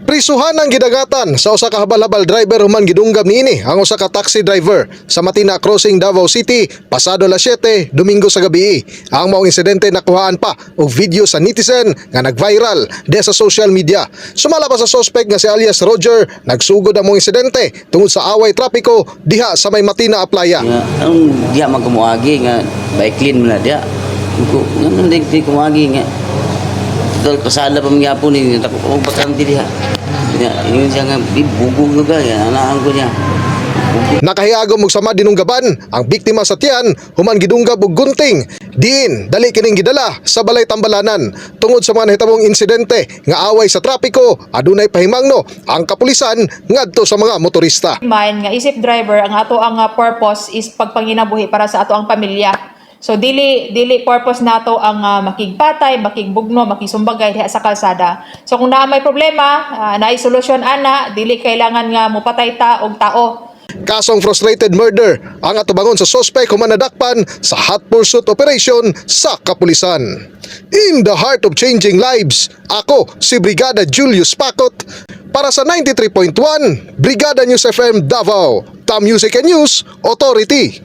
Prisuhan ang gidagatan sa usa ka habal-habal driver human gidunggam niini ang usa ka taxi driver sa Matina Crossing, Davao City pasado alas 7 Domingo sa gabi. Ang maong insidente nakuhaan pa og video sa netizen nga nag-viral sa social media. Sumala pa sa suspect nga si alias Roger, nagsugod ang maong insidente tungod sa away trapiko diha sa may Matina Aplaya. Ang diha magkumuagi nga bike lane mo na diha. Nga di kumuagi nga. Dahil pasala pa mga po ni takot bakang diha. Yun siya nga bugog nga anaan ko niya. Nakahiyagom og sama dinunggaban ang biktima sa tiyan human gidunggab og gunting. Diin dali kining gidala sa balay tambalanan tungod sa mga nahitabong insidente nga away sa trapiko. Adunay pahimangno ang kapulisan ngadto sa mga motorista. Mind nga isip driver ang ato ang purpose is pagpanginabuhi para sa ato ang pamilya. So dili purpose nato ang makigpatay, makigbugno, makisumbagay diha sa kalsada. So kung naa may problema, naay solusyon ana, dili kailangan nga mupatay ta og tao. Kasong frustrated murder ang atubangon sa suspect human nadakpan sa hot pursuit operation sa kapulisan. In the heart of changing lives, ako si Brigada Julius Pacot para sa 93.1 Brigada News FM Davao, The Music and News Authority.